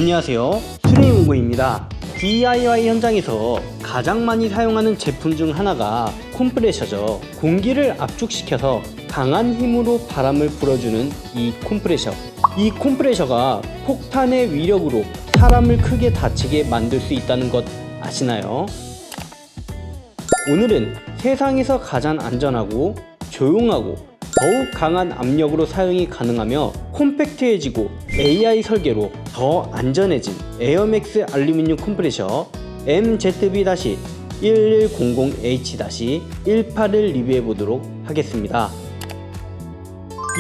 안녕하세요, 수리문구입니다. DIY 현장에서 가장 많이 사용하는 제품 중 하나가 컴프레셔죠. 공기를 압축시켜서 강한 힘으로 바람을 불어주는 이 컴프레셔. 이 컴프레셔가 폭탄의 위력으로 사람을 크게 다치게 만들 수 있다는 것 아시나요? 오늘은 세상에서 가장 안전하고 조용하고 더욱 강한 압력으로 사용이 가능하며 콤팩트해지고 AI 설계로 더 안전해진 에어맥스 알루미늄 컴프레셔 MZB-1100H-18을 리뷰해보도록 하겠습니다.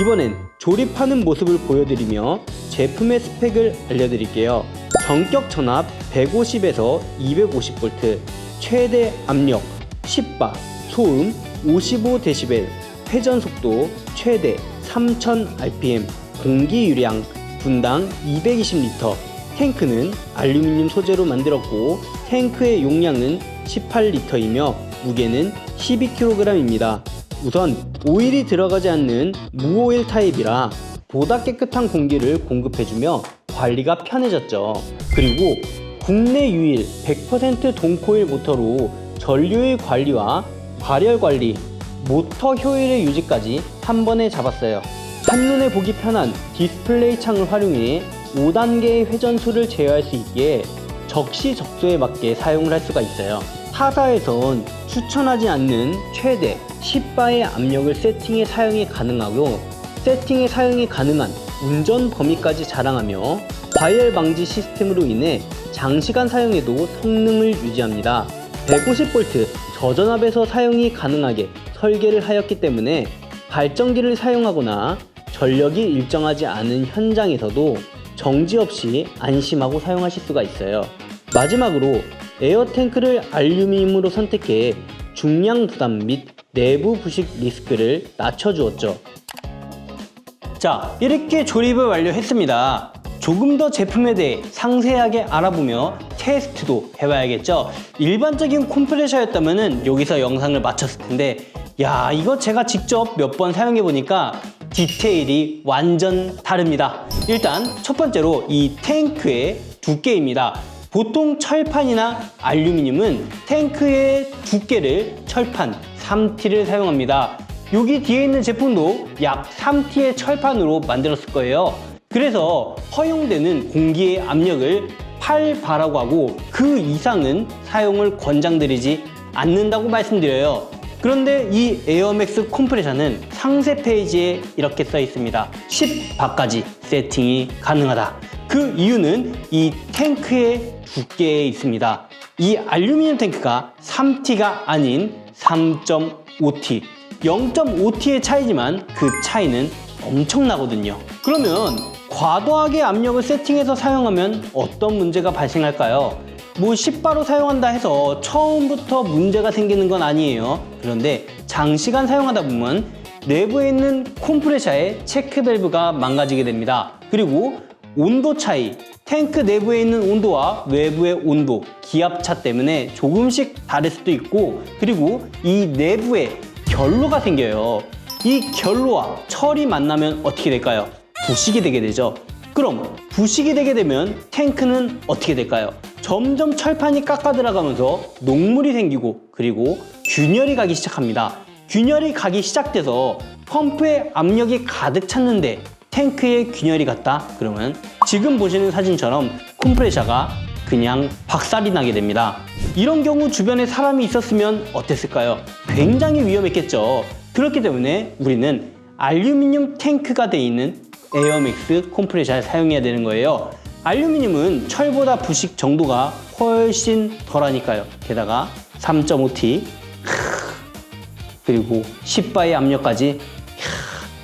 이번엔 조립하는 모습을 보여드리며 제품의 스펙을 알려드릴게요. 전격 전압 150에서 250V, 최대 압력 10바, 소음 55dB, 회전 속도 최대 3000rpm, 공기 유량 분당 220L, 탱크는 알루미늄 소재로 만들었고 탱크의 용량은 18L이며 무게는 12kg입니다. 우선 오일이 들어가지 않는 무오일 타입이라 보다 깨끗한 공기를 공급해주며 관리가 편해졌죠. 그리고 국내 유일 100% 동코일 모터로 전류의 관리와 발열 관리, 모터 효율의 유지까지 한 번에 잡았어요. 한눈에 보기 편한 디스플레이 창을 활용해 5단계의 회전수를 제어할 수 있기에 적시적소에 맞게 사용을 할 수가 있어요. 타사에선 추천하지 않는 최대 10바의 압력을 세팅해 사용이 가능하고 세팅해 사용이 가능한 운전 범위까지 자랑하며 과열 방지 시스템으로 인해 장시간 사용해도 성능을 유지합니다. 150V 저전압에서 사용이 가능하게 설계를 하였기 때문에 발전기를 사용하거나 전력이 일정하지 않은 현장에서도 정지 없이 안심하고 사용하실 수가 있어요. 마지막으로 에어탱크를 알루미늄으로 선택해 중량 부담 및 내부 부식 리스크를 낮춰주었죠. 자, 이렇게 조립을 완료했습니다. 조금 더 제품에 대해 상세하게 알아보며 테스트도 해봐야겠죠. 일반적인 컴프레셔였다면 여기서 영상을 마쳤을 텐데, 야, 이거 제가 직접 몇 번 사용해 보니까 디테일이 완전 다릅니다. 일단 첫 번째로 이 탱크의 두께입니다. 보통 철판이나 알루미늄은 탱크의 두께를 철판 3T를 사용합니다. 여기 뒤에 있는 제품도 약 3T의 철판으로 만들었을 거예요. 그래서 허용되는 공기의 압력을 8바라고 하고 그 이상은 사용을 권장드리지 않는다고 말씀드려요. 그런데 이 에어맥스 컴프레셔는 상세 페이지에 이렇게 써 있습니다. 10바까지 세팅이 가능하다. 그 이유는 이 탱크의 두께에 있습니다. 이 알루미늄 탱크가 3T가 아닌 3.5T, 0.5T의 차이지만 그 차이는 엄청나거든요. 그러면 과도하게 압력을 세팅해서 사용하면 어떤 문제가 발생할까요? 뭐 10바로 사용한다 해서 처음부터 문제가 생기는 건 아니에요. 그런데 장시간 사용하다 보면 내부에 있는 컴프레셔의 체크밸브가 망가지게 됩니다. 그리고 온도 차이, 탱크 내부에 있는 온도와 외부의 온도, 기압차 때문에 조금씩 다를 수도 있고, 그리고 이 내부에 결로가 생겨요. 이 결로와 철이 만나면 어떻게 될까요? 부식이 되게 되죠. 그럼 부식이 되게 되면 탱크는 어떻게 될까요? 점점 철판이 깎아 들어가면서 녹물이 생기고 그리고 균열이 가기 시작합니다. 균열이 가기 시작돼서 펌프에 압력이 가득 찼는데 탱크에 균열이 갔다? 그러면 지금 보시는 사진처럼 컴프레셔가 그냥 박살이 나게 됩니다. 이런 경우 주변에 사람이 있었으면 어땠을까요? 굉장히 위험했겠죠. 그렇기 때문에 우리는 알루미늄 탱크가 되어 있는 에어맥스 컴프레셔를 사용해야 되는 거예요. 알루미늄은 철보다 부식 정도가 훨씬 덜하니까요. 게다가 3.5T 그리고 10바의 압력까지.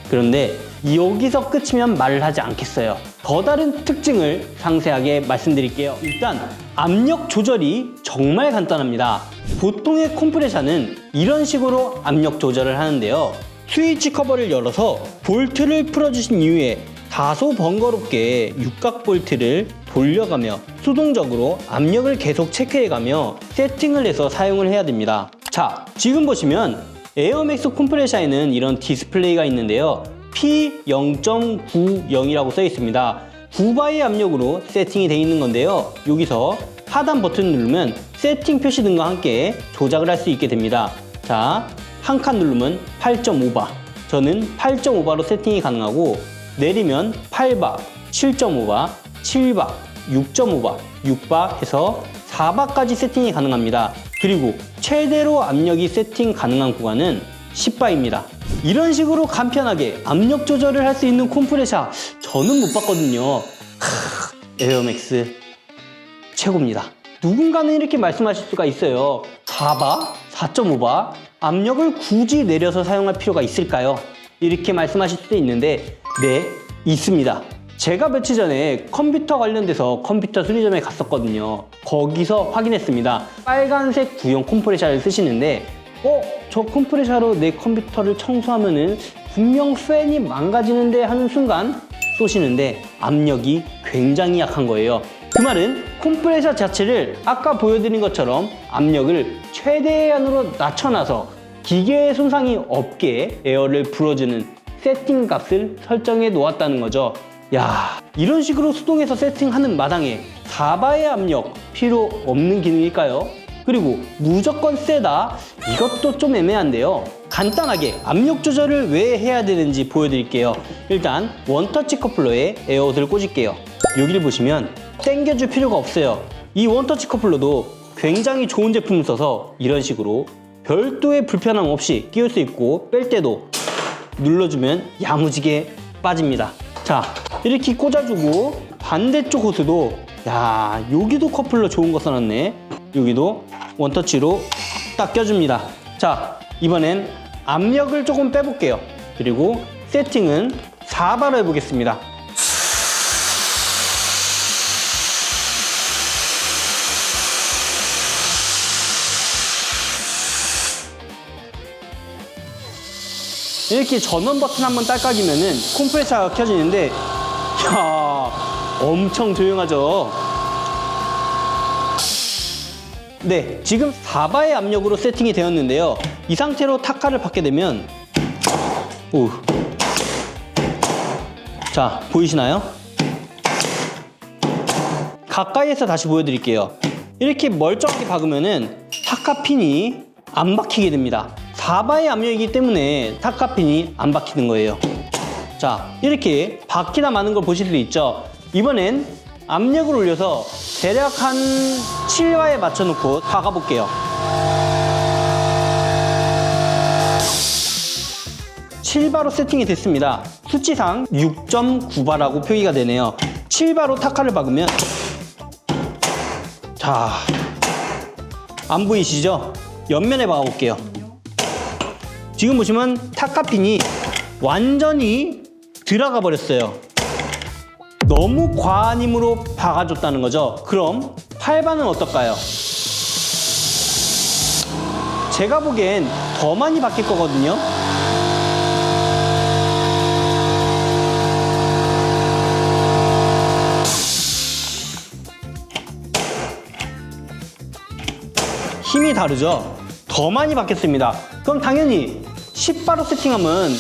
그런데 여기서 끝이면 말을 하지 않겠어요. 더 다른 특징을 상세하게 말씀드릴게요. 일단 압력 조절이 정말 간단합니다. 보통의 컴프레셔는 이런 식으로 압력 조절을 하는데요. 스위치 커버를 열어서 볼트를 풀어주신 이후에 다소 번거롭게 육각 볼트를 돌려가며 수동적으로 압력을 계속 체크해가며 세팅을 해서 사용을 해야 됩니다. 자, 지금 보시면 에어맥스 컴프레셔에는 이런 디스플레이가 있는데요. P0.90이라고 써 있습니다. 9바의 압력으로 세팅이 되어 있는 건데요. 여기서 하단 버튼을 누르면 세팅 표시 등과 함께 조작을 할 수 있게 됩니다. 자, 한 칸 누르면 8.5바. 저는 8.5바로 세팅이 가능하고 내리면 8바, 7.5바, 7바, 6.5바, 6바 해서 4바까지 세팅이 가능합니다. 그리고 최대로 압력이 세팅 가능한 구간은 10바입니다. 이런 식으로 간편하게 압력 조절을 할 수 있는 컴프레셔 저는 못 봤거든요. 에어맥스 최고입니다. 누군가는 이렇게 말씀하실 수가 있어요. 4바, 4.5바 압력을 굳이 내려서 사용할 필요가 있을까요? 이렇게 말씀하실 수도 있는데 네, 있습니다. 제가 며칠 전에 컴퓨터 관련돼서 컴퓨터 수리점에 갔었거든요. 거기서 확인했습니다. 빨간색 구형 컴프레셔를 쓰시는데 저 컴프레셔로 내 컴퓨터를 청소하면은 분명 팬이 망가지는데 하는 순간 쏘시는데 압력이 굉장히 약한 거예요. 그 말은 컴프레셔 자체를 아까 보여드린 것처럼 압력을 최대한으로 낮춰놔서 기계에 손상이 없게 에어를 불어주는 세팅 값을 설정해 놓았다는 거죠. 야, 이런 식으로 수동에서 세팅하는 마당에 4바의 압력 필요 없는 기능일까요? 그리고 무조건 세다? 이것도 좀 애매한데요. 간단하게 압력 조절을 왜 해야 되는지 보여드릴게요. 일단 원터치 커플러에 에어호스를 꽂을게요. 여기를 보시면 당겨줄 필요가 없어요. 이 원터치 커플러도 굉장히 좋은 제품을 써서 이런 식으로 별도의 불편함 없이 끼울 수 있고 뺄 때도 눌러주면 야무지게 빠집니다. 자, 이렇게 꽂아주고 반대쪽 호스도 야, 여기도 커플러 좋은 거 써놨네. 여기도 원터치로 딱 껴줍니다. 자, 이번엔 압력을 조금 빼볼게요. 그리고 세팅은 4바로 해보겠습니다. 이렇게 전원 버튼 한번 딸깍이면은 컴프레셔가 켜지는데 이야, 엄청 조용하죠. 네, 지금 4바의 압력으로 세팅이 되었는데요. 이 상태로 타카를 받게 되면 자, 보이시나요? 가까이에서 다시 보여드릴게요. 이렇게 멀쩡하게 박으면은 타카핀이 안 박히게 됩니다. 4바의 압력이기 때문에 타카핀이 안 박히는 거예요. 자, 이렇게 박히다 마는 걸 보실 수 있죠. 이번엔 압력을 올려서 대략 한 7바에 맞춰놓고 박아볼게요. 7바로 세팅이 됐습니다. 수치상 6.9바라고 표기가 되네요. 7바로 타카를 박으면 자, 안 보이시죠? 옆면에 박아볼게요. 지금 보시면 타카핀이 완전히 들어가 버렸어요. 너무 과한 힘으로 박아줬다는 거죠. 그럼 8바는 어떨까요? 제가 보기엔 더 많이 박힐 거거든요. 힘이 다르죠? 더 많이 박혔습니다. 그럼 당연히 10바로 세팅하면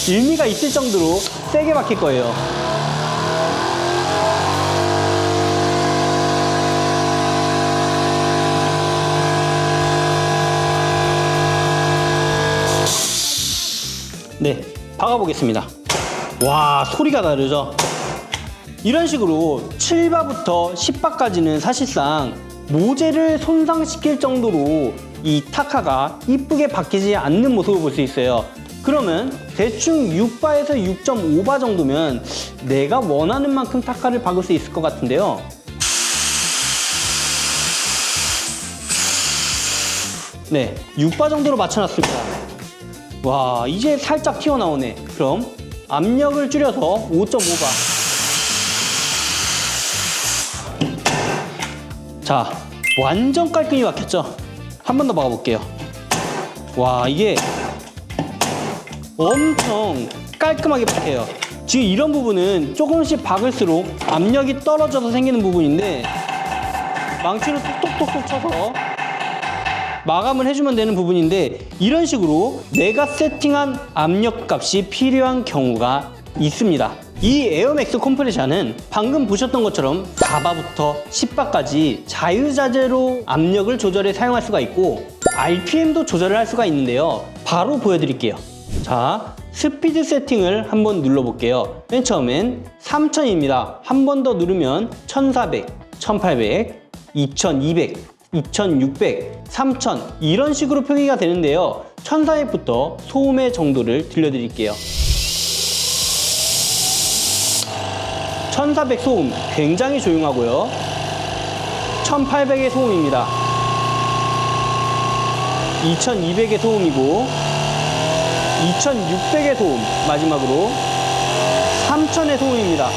의미가 있을 정도로 세게 박힐 거예요. 네, 박아보겠습니다. 와, 소리가 다르죠? 이런 식으로 7바부터 10바까지는 사실상 모재를 손상시킬 정도로 이 타카가 이쁘게 박히지 않는 모습을 볼 수 있어요. 그러면 대충 6바에서 6.5바 정도면 내가 원하는 만큼 타카를 박을 수 있을 것 같은데요. 네, 6바 정도로 맞춰놨습니다. 와, 이제 살짝 튀어나오네. 그럼 압력을 줄여서 5.5바. 자, 완전 깔끔히 박혔죠? 한 번 더 박아볼게요. 와, 이게 엄청 깔끔하게 박혀요. 지금 이런 부분은 조금씩 박을수록 압력이 떨어져서 생기는 부분인데 망치로 톡톡톡톡 쳐서 마감을 해주면 되는 부분인데 이런 식으로 내가 세팅한 압력 값이 필요한 경우가 있습니다. 이 에어맥스 컴프레셔는 방금 보셨던 것처럼 4바부터 10바까지 자유자재로 압력을 조절해 사용할 수가 있고 RPM도 조절을 할 수가 있는데요. 바로 보여드릴게요. 자, 스피드 세팅을 한번 눌러볼게요. 맨 처음엔 3000입니다. 한 번 더 누르면 1400, 1800, 2200, 2600, 3000 이런 식으로 표기가 되는데요. 1400부터 소음의 정도를 들려드릴게요. 1400 소음 굉장히 조용하고요. 1800의 소음입니다. 2200의 소음이고 2600의 소음, 마지막으로 3000의 소음입니다.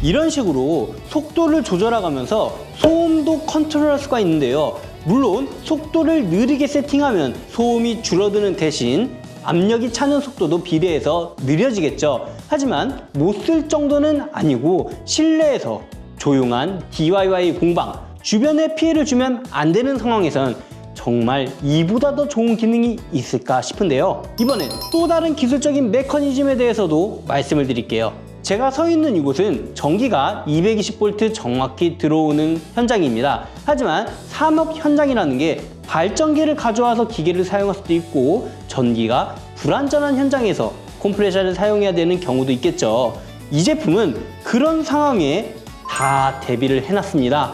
이런 식으로 속도를 조절해가면서 소음도 컨트롤할 수가 있는데요. 물론 속도를 느리게 세팅하면 소음이 줄어드는 대신 압력이 차는 속도도 비례해서 느려지겠죠. 하지만 못 쓸 정도는 아니고 실내에서 조용한 DIY 공방, 주변에 피해를 주면 안 되는 상황에선 정말 이보다 더 좋은 기능이 있을까 싶은데요. 이번엔 또 다른 기술적인 메커니즘에 대해서도 말씀을 드릴게요. 제가 서 있는 이곳은 전기가 220V 정확히 들어오는 현장입니다. 하지만 산업 현장이라는 게 발전기를 가져와서 기계를 사용할 수도 있고 전기가 불안전한 현장에서 컴프레셔를 사용해야 되는 경우도 있겠죠. 이 제품은 그런 상황에 다 대비를 해놨습니다.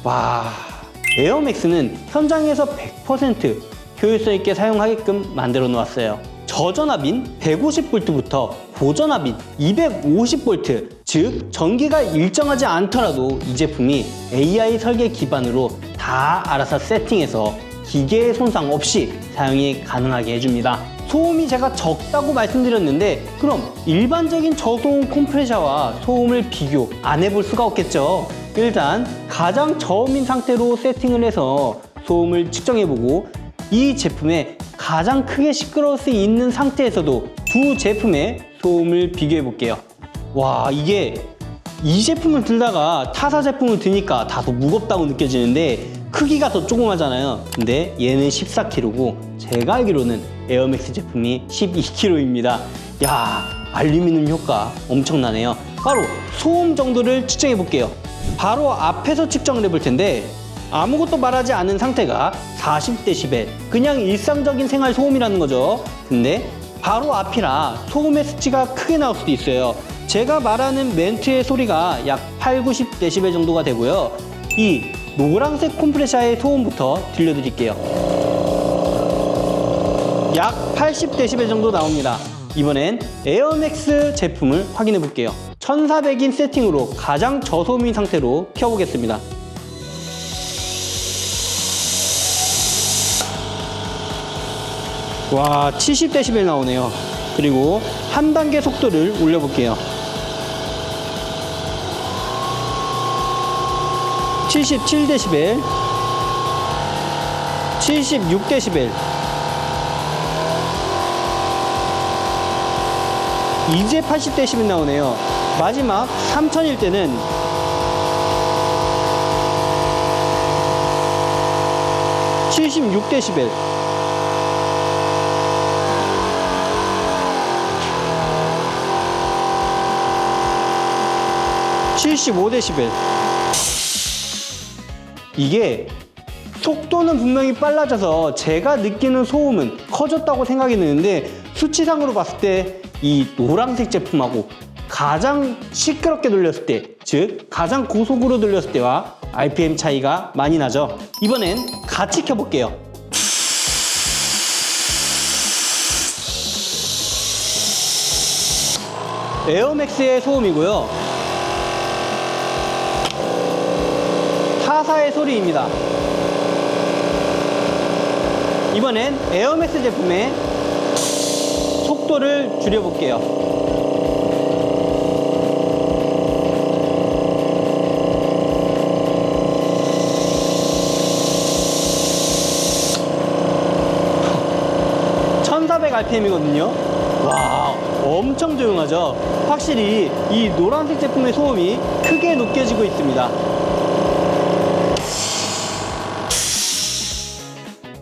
와, 에어맥스는 현장에서 100% 효율성 있게 사용하게끔 만들어 놓았어요. 저전압인 150V부터 고전압인 250V, 즉 전기가 일정하지 않더라도 이 제품이 AI 설계 기반으로 다 알아서 세팅해서 기계의 손상 없이 사용이 가능하게 해줍니다. 소음이 제가 적다고 말씀드렸는데 그럼 일반적인 저소음 컴프레셔와 소음을 비교 안 해볼 수가 없겠죠. 일단 가장 저음인 상태로 세팅을 해서 소음을 측정해보고 이 제품에 가장 크게 시끄러울 수 있는 상태에서도 두 제품의 소음을 비교해볼게요. 와, 이게 이 제품을 들다가 타사 제품을 드니까 다소 무겁다고 느껴지는데 크기가 더 조그마잖아요. 근데 얘는 14kg고 제가 알기로는 에어맥스 제품이 12kg입니다. 야, 알루미늄 효과 엄청나네요. 바로 소음 정도를 측정해 볼게요. 바로 앞에서 측정을 해볼 텐데 아무것도 말하지 않은 상태가 40dB, 그냥 일상적인 생활 소음이라는 거죠. 근데 바로 앞이라 소음의 수치가 크게 나올 수도 있어요. 제가 말하는 멘트의 소리가 약 80-90dB 정도가 되고요. 이 노란색 컴프레셔의 소음부터 들려드릴게요. 약 80dB 정도 나옵니다. 이번엔 에어맥스 제품을 확인해 볼게요. 1400인 세팅으로 가장 저소음인 상태로 켜보겠습니다. 와, 70dB 나오네요. 그리고 한 단계 속도를 올려볼게요. 77dB, 76dB. 이제 80dB 나오네요. 마지막 3000일 때는 76dB. 이게 속도는 분명히 빨라져서 제가 느끼는 소음은 커졌다고 생각이 드는데 수치상으로 봤을 때 이 노란색 제품하고 가장 시끄럽게 돌렸을 때, 즉 가장 고속으로 돌렸을 때와 RPM 차이가 많이 나죠. 이번엔 같이 켜볼게요. 에어맥스의 소음이고요. 타사의 소리입니다. 이번엔 에어맥스 제품의 속도를 줄여볼게요. RPM이거든요. 와, 엄청 조용하죠. 확실히 이 노란색 제품의 소음이 크게 느껴지고 있습니다.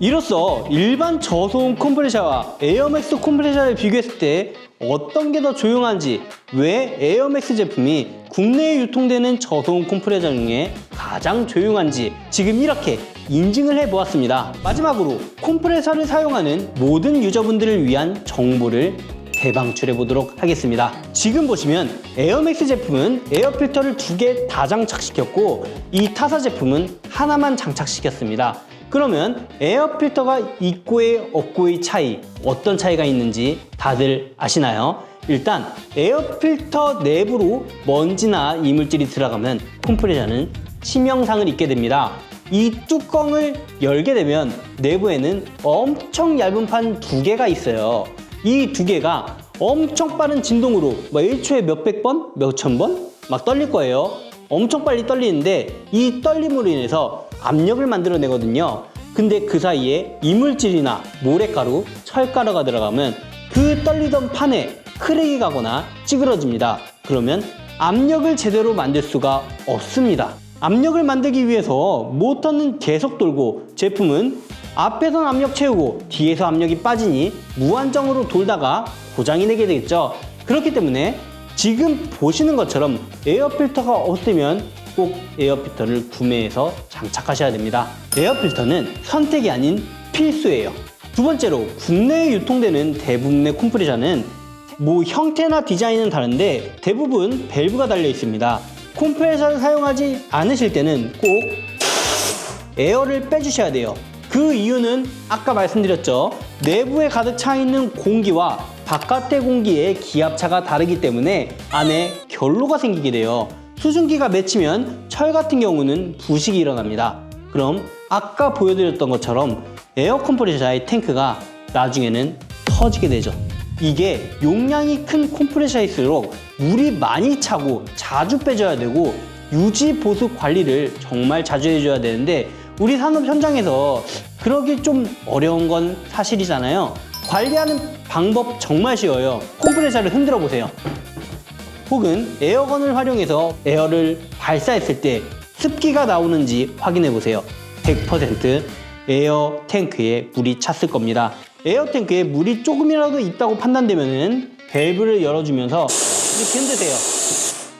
이로써 일반 저소음 컴프레셔와 에어맥스 컴프레셔를 비교했을 때 어떤 게 더 조용한지, 왜 에어맥스 제품이 국내에 유통되는 저소음 컴프레셔 중에 가장 조용한지 지금 이렇게 인증을 해보았습니다. 마지막으로 컴프레셔를 사용하는 모든 유저분들을 위한 정보를 대방출해 보도록 하겠습니다. 지금 보시면 에어맥스 제품은 에어필터를 2개 다 장착시켰고 이 타사 제품은 하나만 장착시켰습니다. 그러면 에어필터가 있고의 없고의 차이, 어떤 차이가 있는지 다들 아시나요? 일단 에어필터 내부로 먼지나 이물질이 들어가면 컴프레셔는 치명상을 입게 됩니다. 이 뚜껑을 열게 되면 내부에는 엄청 얇은 판 2개가 있어요. 이 2개가 엄청 빠른 진동으로 1초에 몇백 번, 몇천 번 막 떨릴 거예요. 엄청 빨리 떨리는데 이 떨림으로 인해서 압력을 만들어내거든요. 근데 그 사이에 이물질이나 모래가루, 철가루가 들어가면 그 떨리던 판에 크랙이 가거나 찌그러집니다. 그러면 압력을 제대로 만들 수가 없습니다. 압력을 만들기 위해서 모터는 계속 돌고 제품은 앞에선 압력 채우고 뒤에서 압력이 빠지니 무한정으로 돌다가 고장이 나게 되겠죠. 그렇기 때문에 지금 보시는 것처럼 에어필터가 없으면 꼭 에어필터를 구매해서 장착하셔야 됩니다. 에어필터는 선택이 아닌 필수예요. 두 번째로 국내에 유통되는 대부분의 컴프레셔는 형태나 디자인은 다른데 대부분 밸브가 달려 있습니다. 컴프레셔를 사용하지 않으실 때는 꼭 에어를 빼주셔야 돼요. 그 이유는 아까 말씀드렸죠. 내부에 가득 차 있는 공기와 바깥의 공기의 기압차가 다르기 때문에 안에 결로가 생기게 돼요. 수증기가 맺히면 철 같은 경우는 부식이 일어납니다. 그럼 아까 보여드렸던 것처럼 에어 컴프레셔의 탱크가 나중에는 터지게 되죠. 이게 용량이 큰 컴프레셔일수록 물이 많이 차고 자주 빼줘야 되고 유지 보수 관리를 정말 자주 해줘야 되는데 우리 산업 현장에서 그러기 좀 어려운 건 사실이잖아요. 관리하는 방법 정말 쉬워요. 컴프레셔를 흔들어 보세요. 혹은 에어건을 활용해서 에어를 발사했을 때 습기가 나오는지 확인해 보세요. 100% 에어 탱크에 물이 찼을 겁니다. 에어 탱크에 물이 조금이라도 있다고 판단되면 밸브를 열어주면서 이렇게 흔드세요.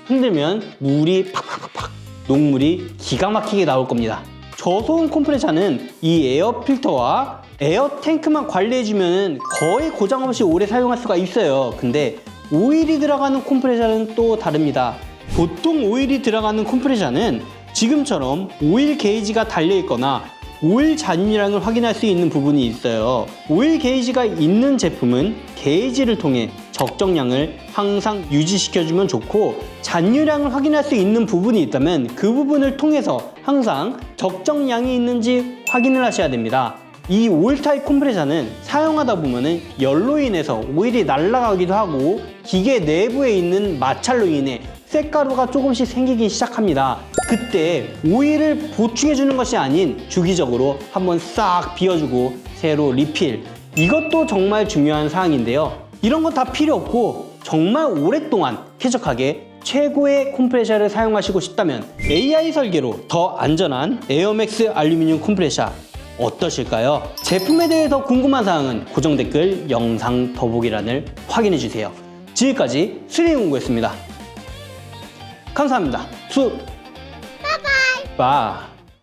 흔들면 물이 팍팍팍 녹물이 기가 막히게 나올 겁니다. 저소음 컴프레셔는 이 에어 필터와 에어 탱크만 관리해주면 거의 고장 없이 오래 사용할 수가 있어요. 근데 오일이 들어가는 컴프레셔는 또 다릅니다. 보통 오일이 들어가는 컴프레셔는 지금처럼 오일 게이지가 달려 있거나 오일 잔유량을 확인할 수 있는 부분이 있어요. 오일 게이지가 있는 제품은 게이지를 통해 적정량을 항상 유지시켜주면 좋고 잔유량을 확인할 수 있는 부분이 있다면 그 부분을 통해서 항상 적정량이 있는지 확인을 하셔야 됩니다. 이 오일 타입 컴프레셔는 사용하다 보면은 열로 인해서 오일이 날아가기도 하고 기계 내부에 있는 마찰로 인해 쇳가루가 조금씩 생기기 시작합니다. 그때 오일을 보충해 주는 것이 아닌 주기적으로 한번 싹 비워주고 새로 리필, 이것도 정말 중요한 사항인데요. 이런 거 다 필요 없고 정말 오랫동안 쾌적하게 최고의 컴프레셔를 사용하시고 싶다면 AI 설계로 더 안전한 에어맥스 알루미늄 컴프레셔 어떠실까요? 제품에 대해 더 궁금한 사항은 고정 댓글 영상 더보기란을 확인해 주세요. 지금까지 수리공구였습니다. 감사합니다. 바이바이.